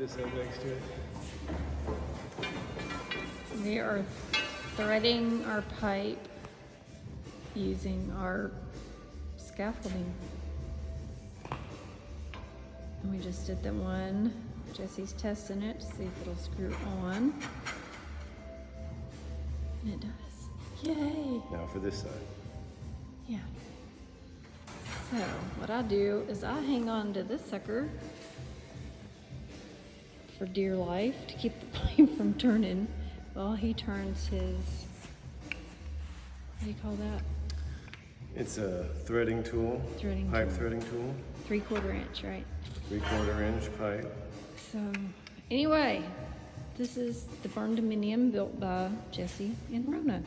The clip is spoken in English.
this up next to it. We are threading our pipe using our scaffolding. And we just did the one. Jesse's testing it to see if it'll screw on. And it does. Yay! Now for this side. Yeah. So what I do is I hang on to this sucker for dear life to keep the pipe from turning while he turns his, what do you call that? It's a threading tool. Threading pipe tool. threading tool. 3/4 inch, right? 3/4 inch pipe. So anyway, this is the barn dominium built by Jesse and Rona.